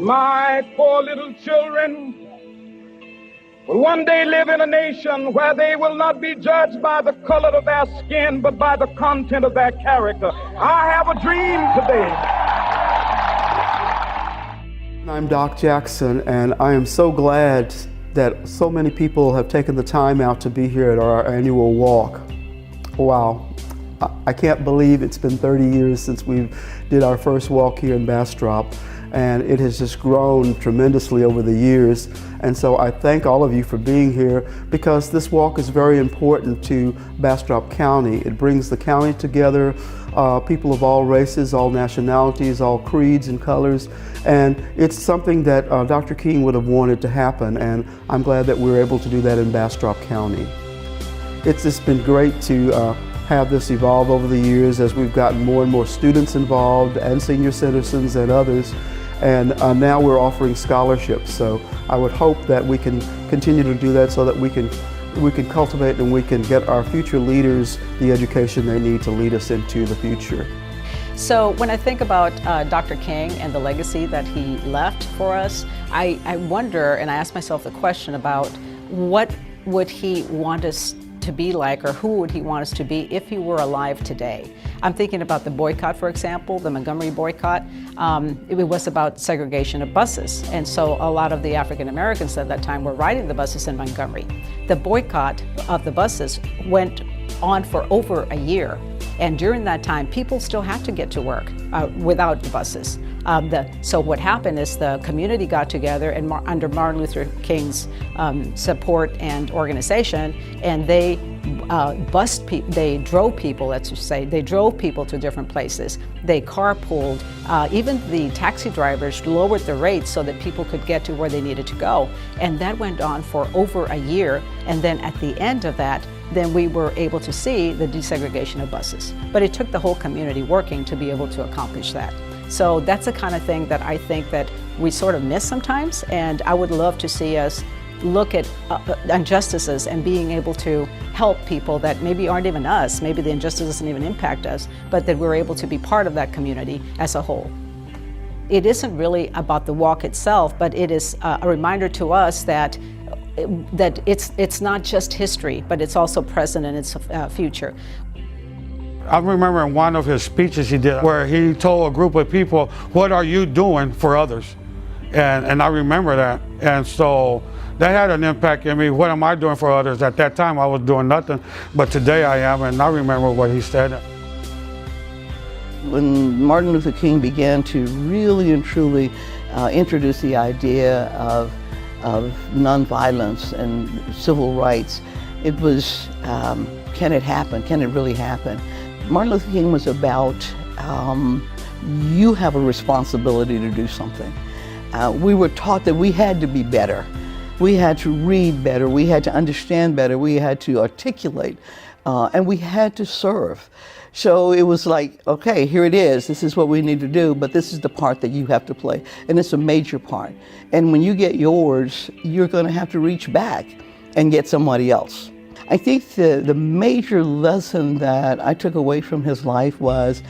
my poor little children will one day live in a nation where they will not be judged by the color of their skin, but by the content of their character. I have a dream today. I'm Doc Jackson, and I am so glad that so many people have taken the time out to be here at our annual walk. Wow, I can't believe it's been 30 years since we did our first walk here in Bastrop, and it has just grown tremendously over the years. And so I thank all of you for being here, because this walk is very important to Bastrop County. It brings the county together, people of all races, all nationalities, all creeds and colors, and it's something that Dr. King would have wanted to happen, and I'm glad that we're able to do that in Bastrop County. It's just been great to have this evolve over the years as we've gotten more and more students involved, and senior citizens and others. And now we're offering scholarships. So I would hope that we can continue to do that, so that we can cultivate and we can get our future leaders the education they need to lead us into the future. So when I think about Dr. King and the legacy that he left for us, I wonder, and I ask myself the question about what would he want us to be like, or who would he want us to be if he were alive today? I'm thinking about the boycott, for example, the Montgomery boycott. It was about segregation of buses, and so a lot of the African Americans at that time were riding the buses in Montgomery. The boycott of the buses went on for over a year, and during that time people still had to get to work without the buses. So what happened is the community got together, and under Martin Luther King's support and organization, and they drove people, let's just say, they drove people to different places. They carpooled. Even the taxi drivers lowered the rates so that people could get to where they needed to go. And that went on for over a year. And then at the end of that, then we were able to see the desegregation of buses. But it took the whole community working to be able to accomplish that. So that's the kind of thing that I think that we sort of miss sometimes, and I would love to see us look at injustices and being able to help people that maybe aren't even us, maybe the injustice doesn't even impact us, but that we're able to be part of that community as a whole. It isn't really about the walk itself, but it is a reminder to us that it's not just history, but it's also present and it's future. I remember in one of his speeches he did where he told a group of people, what are you doing for others? And I remember that. And so that had an impact on me. What am I doing for others? At that time I was doing nothing, but today I am, and I remember what he said. When Martin Luther King began to really and truly introduce the idea of nonviolence and civil rights, it was, can it happen? Can it really happen? Martin Luther King was about, you have a responsibility to do something. We were taught that we had to be better. We had to read better, we had to understand better, we had to articulate, and we had to serve. So it was like, okay, here it is, this is what we need to do, but this is the part that you have to play, and it's a major part. And when you get yours, you're going to have to reach back and get somebody else. I think the major lesson that I took away from his life was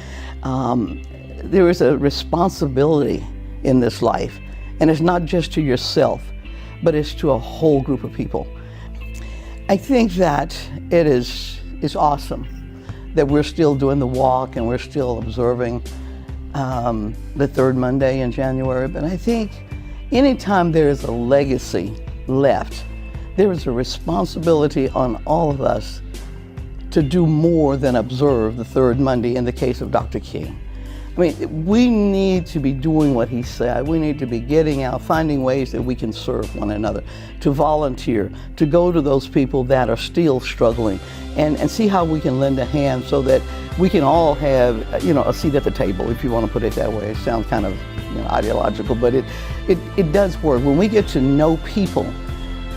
there is a responsibility in this life, and it's not just to yourself, but it's to a whole group of people. I think that it is awesome that we're still doing the walk and we're still observing the third Monday in January, but I think anytime there is a legacy left, there is a responsibility on all of us to do more than observe the third Monday in the case of Dr. King. I mean, we need to be doing what he said. We need to be getting out, finding ways that we can serve one another, to volunteer, to go to those people that are still struggling, and see how we can lend a hand so that we can all have, you know, a seat at the table, if you want to put it that way. It sounds kind of, you know, ideological, but it does work. When we get to know people,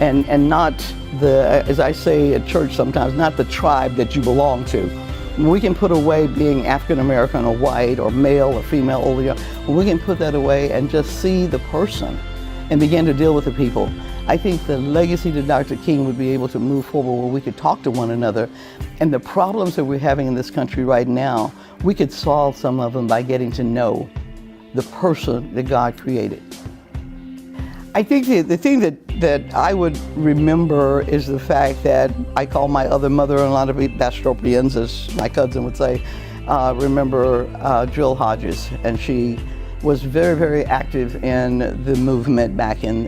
and not the, as I say at church sometimes, not the tribe that you belong to. We can put away being African American or white or male or female, old or young. We can put that away and just see the person and begin to deal with the people. I think the legacy to Dr. King would be able to move forward where we could talk to one another, and the problems that we're having in this country right now, we could solve some of them by getting to know the person that God created. I think the thing that I would remember is the fact that I call my other mother-in-law to be Bastropians, as my cousin would say, remember Jill Hodges, and she was very, very active in the movement back in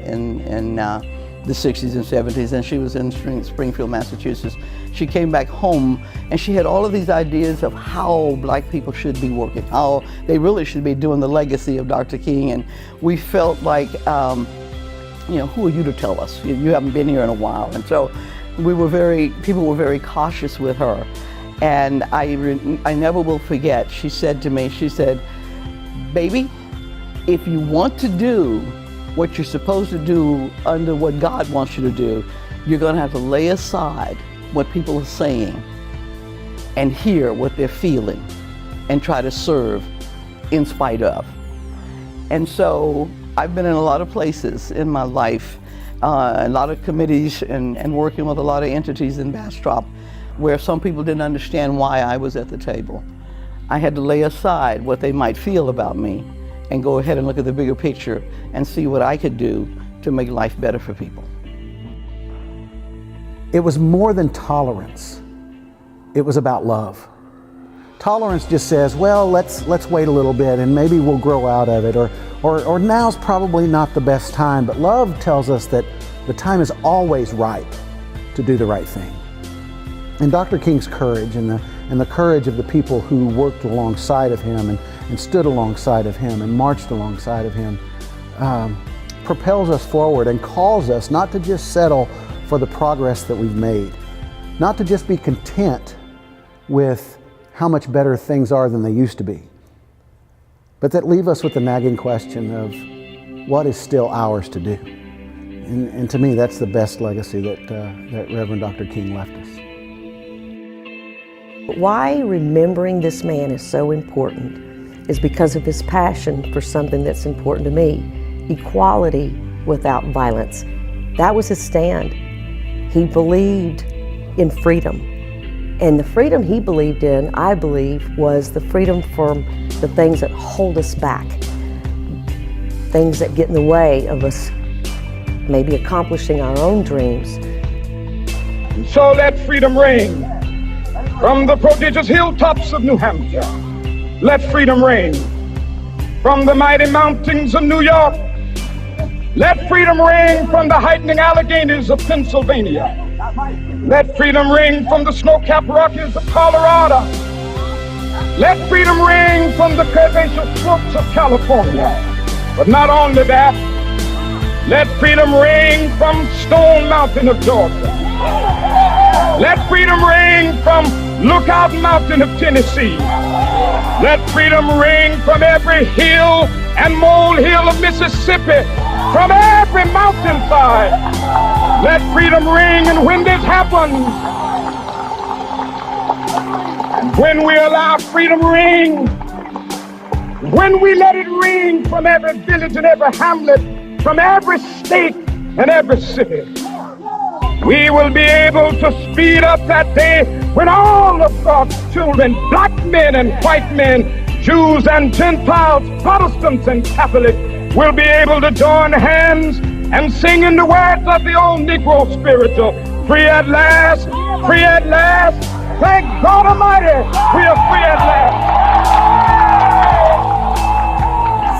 the 60s and 70s, and she was in Springfield, Massachusetts. She came back home and she had all of these ideas of how black people should be working, how they really should be doing the legacy of Dr. King, and we felt like, you know, who are you to tell us? You haven't been here in a while. And so people were very cautious with her. And I never will forget, she said to me, she said, baby, if you want to do what you're supposed to do under what God wants you to do, you're gonna have to lay aside what people are saying and hear what they're feeling and try to serve in spite of. And so I've been in a lot of places in my life, a lot of committees and working with a lot of entities in Bastrop where some people didn't understand why I was at the table. I had to lay aside what they might feel about me and go ahead and look at the bigger picture and see what I could do to make life better for people. It was more than tolerance. It was about love. Tolerance just says, well, let's wait a little bit and maybe we'll grow out of it, or now's probably not the best time. But love tells us that the time is always ripe to do the right thing. And Dr. King's courage and the courage of the people who worked alongside of him and stood alongside of him and marched alongside of him propels us forward and calls us not to just settle for the progress that we've made, not to just be content with how much better things are than they used to be, but that leave us with the nagging question of what is still ours to do. And to me, that's the best legacy that Reverend Dr. King left us. Why remembering this man is so important is because of his passion for something that's important to me: equality without violence. That was his stand. He believed in freedom. And the freedom he believed in, I believe, was the freedom from the things that hold us back, things that get in the way of us maybe accomplishing our own dreams. And so let freedom ring from the prodigious hilltops of New Hampshire. Let freedom ring from the mighty mountains of New York. Let freedom ring from the heightening Alleghenies of Pennsylvania. Let freedom ring from the snow-capped Rockies of Colorado. Let freedom ring from the curvaceous slopes of California. But not only that, let freedom ring from Stone Mountain of Georgia. Let freedom ring from Lookout Mountain of Tennessee. Let freedom ring from every hill and molehill of Mississippi, from every mountainside. Let freedom ring, and when this happens, when we allow freedom ring, when we let it ring from every village and every hamlet, from every state and every city, we will be able to speed up that day when all of God's children, black men and white men, Jews and Gentiles, Protestants and Catholics, will be able to join hands and sing in the words of the old Negro spiritual: free at last, free at last. Thank God Almighty, we are free at last.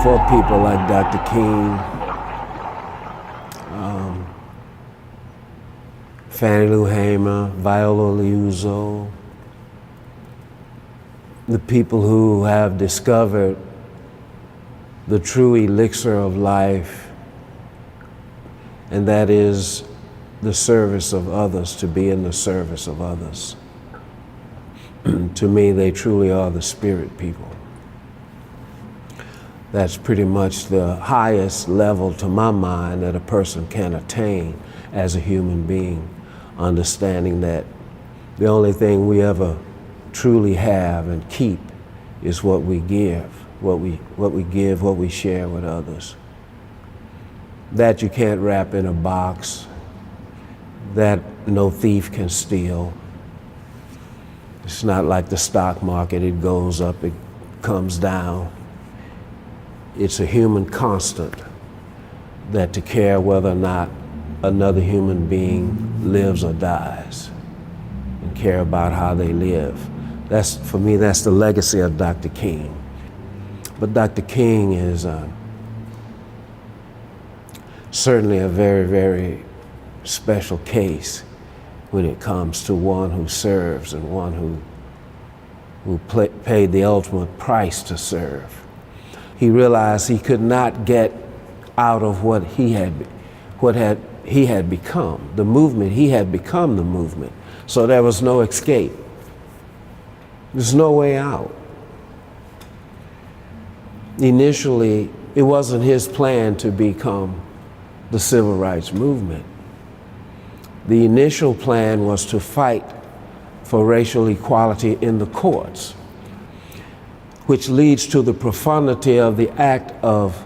For people like Dr. King, Fannie Lou Hamer, Viola Liuzzo, the people who have discovered the true elixir of life, and that is the service of others, to be in the service of others. To me, they truly are the spirit people. That's pretty much the highest level, to my mind, that a person can attain as a human being, understanding that the only thing we ever truly have and keep is what we give, what we give, what we share with others. That you can't wrap in a box, that no thief can steal. It's not like the stock market, it goes up, it comes down. It's a human constant that to care whether or not another human being lives or dies, and care about how they live. For me, that's the legacy of Dr. King. But Dr. King is certainly a very, very special case when it comes to one who serves and one who paid the ultimate price to serve. He realized he could not get out of what he had become. The movement, he had become the movement. So there was no escape. There's no way out. Initially, it wasn't his plan to become the civil rights movement. The initial plan was to fight for racial equality in the courts, which leads to the profundity of the act of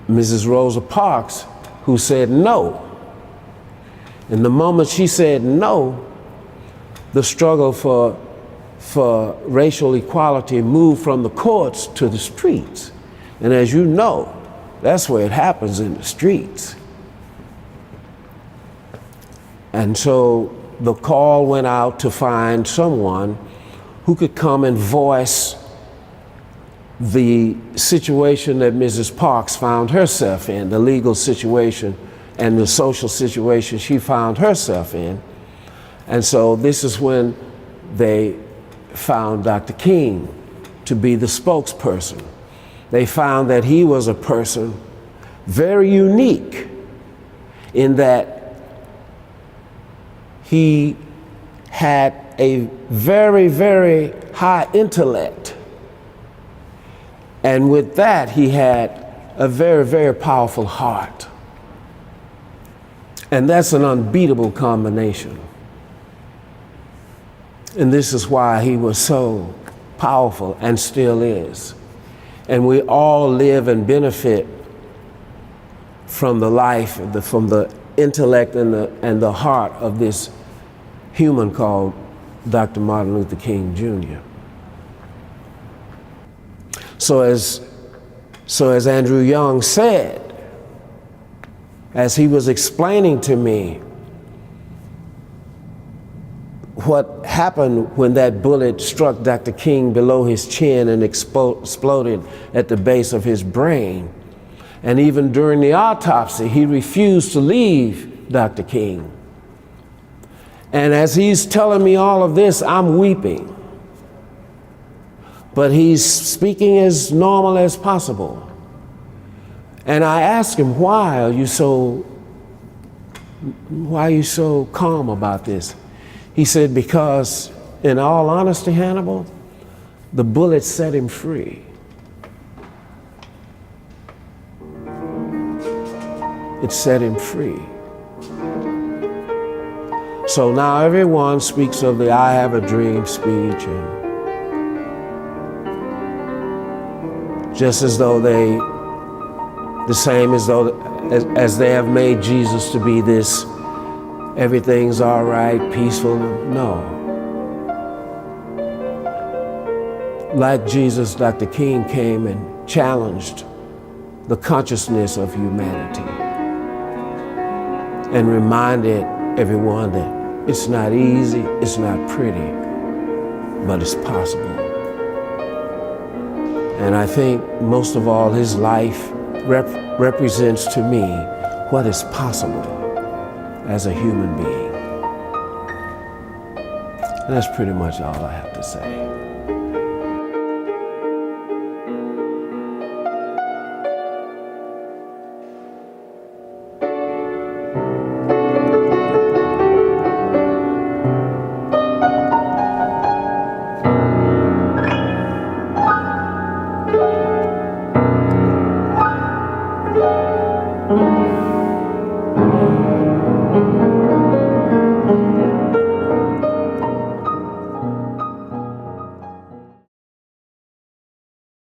Mrs. Rosa Parks, who said no. And the moment she said no, the struggle for racial equality moved from the courts to the streets. And as you know, that's where it happens, in the streets. And so the call went out to find someone who could come and voice the situation that Mrs. Parks found herself in, the legal situation and the social situation she found herself in. And so this is when they found Dr. King to be the spokesperson. They found that he was a person very unique in that he had a very, very high intellect. And with that, he had a very, very powerful heart. And that's an unbeatable combination. And this is why he was so powerful and still is. And we all live and benefit from the life, from the intellect and the heart of this human called Dr. Martin Luther King Jr. So as Andrew Young said, as he was explaining to me what happened when that bullet struck Dr. King below his chin and exploded at the base of his brain, and even during the autopsy, he refused to leave Dr. King. And as he's telling me all of this, I'm weeping. But he's speaking as normal as possible. And I asked him, why are you so calm about this? He said, because in all honesty, Hannibal, the bullet set him free. It set him free. So now everyone speaks of the I have a dream speech, and just as though as they have made Jesus to be this, everything's all right, peaceful. No. Like Jesus, Dr. King came and challenged the consciousness of humanity and reminded everyone that it's not easy, it's not pretty, but it's possible. And I think most of all, his life represents to me what is possible as a human being. And that's pretty much all I have to say.